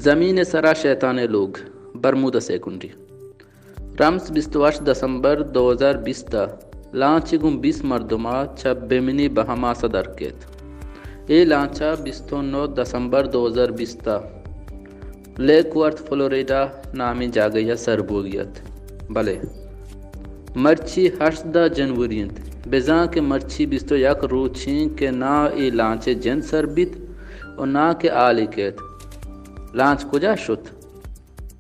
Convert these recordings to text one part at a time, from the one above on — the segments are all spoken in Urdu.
زمین سرا شیطان لوگ برمودا سیکنڈری رمز 28 دسمبر 2020 تا لانچی گم 20 مردما چب بمنی بہما صدر کیت اے لانچا 29 دسمبر 2020 تا لیک ورتھ فلوریڈا نامی جاگیا سربوگیت بلے مرچی 8 جنوریت بزاں کے مرچی 21 روچیں کہ نہ ای لانچے جن سربیت اور نہ کہ آلی کیت لانچ کجا شد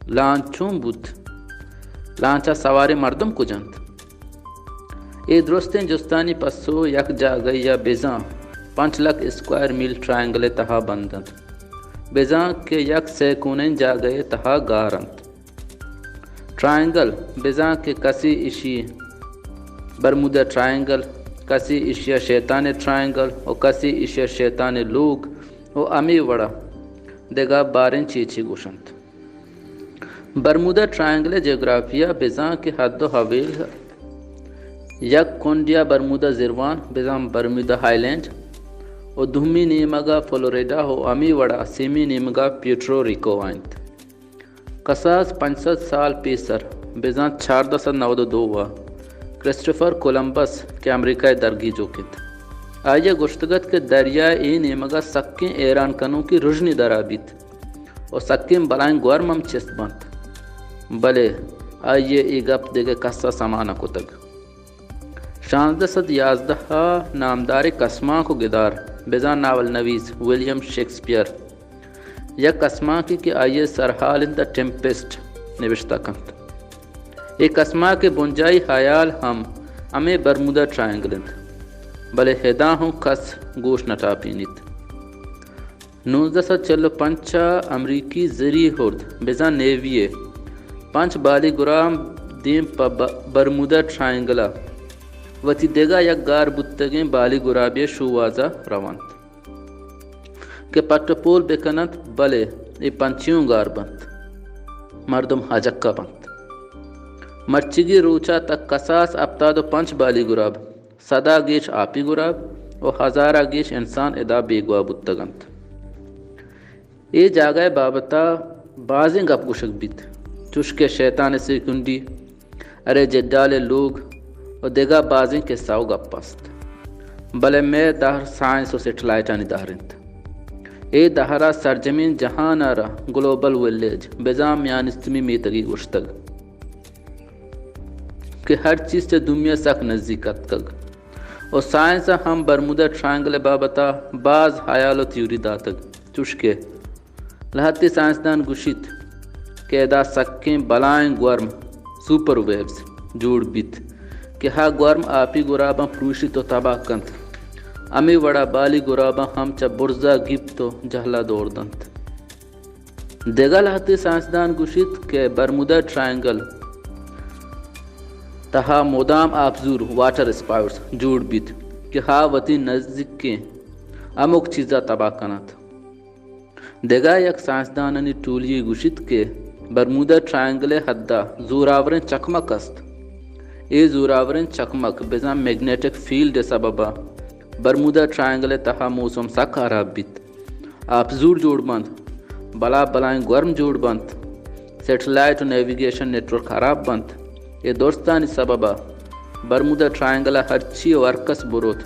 لانچ چون بود لانچا سواری مردم کجند اے درستیں جستانی پسو یک جاگہ یا بیزاں 5 لاکھ اسکوائر میل ٹرائنگل تہا بندند بیزاں کے یک سیکونین جاگہ تہا گارند ٹرائنگل بیزاں کے کسی اشی برمودا ٹرائنگل کسی اشیا شیطان ٹرائنگل اور کسی اشیا شیطان لوگ و امی وڑا دیگا بارن چیچی گوشند برمودا ٹرائنگل جغرافیہ بیزاں کے حد و حویل یک کنڈیا برمودا زیروان بیزاں برمودا ہائی لینڈ و دہمی نیمگا فلوریڈا ہو امی وڑا سیمی نیمگا پیٹرو ریکو آئند قصاص 500 سال پیسر بیزاں 1492 وا کرسٹوفر کولمبس کے امریکہ درگی جوکت آئیے گشتگت کے دریا ای نیمگا سکیں ایران کنوں کی رجنی درابیت اور سکیں بلائیں گورمم چست بند بلے آئیے ای گپ دیگے قصہ سمانا کو تک 1611 نامدار قسماں کو گدار بیزان ناول نویس ولیم شیکسپیئر یا قسماں کی کہ آئیے سرحال ان دا ٹیمپسٹ نوشتہ کند ایک قسماں کے بنجائی خیال ہم ہمیں برمودا ٹرائنگلند بلے ہدا ہوں کس گوش نٹا پینیت 1945 امریکی زری ہرد بیزان نیویے 5 بالی گرام دیم پا برمودا ٹرائنگلا وتی دیگا یک گار بتگیں بالی گرابی شوازا روانت کہ پٹپول بکنت بلے ای پنچیوں گار بند مردم حجکا بند مرچگی روچا تک قصاص ابتاد 5 بالی گراب صدا گیش آپی گراب و ہزارہ گیش انسان ادا بیگوا بتگند ای جاگہ بابتا بازیں گپ گشک بیت چشک شیطان سے کنڈی ارے جدال لوگ و دیگا بازیں کے ساو گپ پست بلے میں دہر سائنس و سیٹلائٹانی دہرند اے دہرا سرجمین جہان آرہ گلوبل ویلیج بیزام میانستمی میتگی گشتگ کہ ہر چیز سے دنیا سک نزدیکت تک اور سائنس ہم برمودا ٹرائنگل بابتا بعض حیال و تیوری داتگ چشکے لہتی سائنسدان گشت کہ ادا سکیں بلائیں گورم سپر ویوز جوڑ بیت کہ ہا گورم آپی گراباں پروشی تو تباہ کند امی وڑا بالی گراباں ہم چا برزا گپ تو جہلا دوڑ دند دیگا لہتی سائنسدان گشت کہ برمودا ٹرائنگل تہا مودام آبزور واٹر اسپاؤٹس جوڑ بیت کہ ہا وتی نزدیک کے امک چیزا تباہ کنات دیگا یک سائنسدانانی ٹولی گشت کے برمودا ٹرائنگل حدہ زوراورن چکمک است اے زوراورن چکمک بیزان میگنیٹک فیلڈ سببا برمودا ٹرائنگل تہا موسم سا خراب بیت آبزور جوڑ بند بلا بلائیں گورم جوڑ بند سیٹلائٹ و نیویگیشن نیٹورک خراب بند یہ دوستانی سببا برمودا ٹرائنگلہ ہرچی ورکس بروت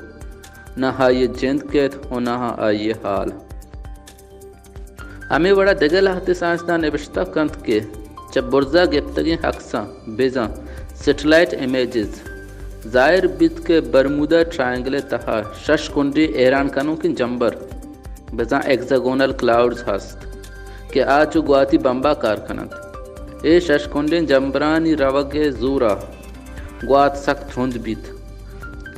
نہ یہ جند کیت و نہ آئیے حال ہمیں وڑا دگل ہتی سائنسدان نوشتہ کند کے جب برزا گپتگیں حقساں بیزاں سیٹلائٹ امیجز ظاہر بیت کے برمودا ٹرائنگل تہا شش کنڈی ایران کنوں کی جمبر بیزاں ایگزاگونل کلاؤڈز ہست کہ آچو گواتی بمبا کار کنند اے شش کنڈین جمبرانی روگے زورا گوات سخت تھرند بیت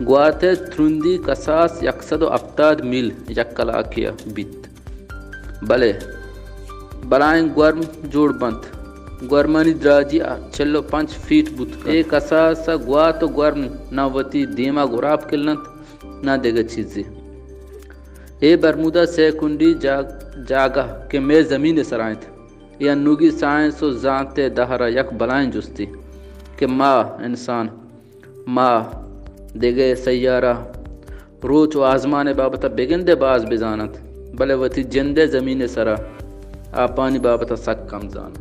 گوات تھرندی قصاص 170 میل یک کلاکیا بیت بلے بلائیں گورم جوڑ بند گورمانی دراجی 5 فیٹ بت اے قصاص گوات و گورم نہ وتی دیما گراب کلنت نہ دیگر چیزیں اے برمودا سے کنڈی جاگہ کہ میں زمین سرائنت یا نوگی سائنس و زانتے دہرا یک بلائیں جستی کہ ماں انسان ماں دیگے سیارہ روچ و آزمان بابتا بگندے باز بزانت بلے وتی جندے زمین سرا آپانی بابت سک کم زان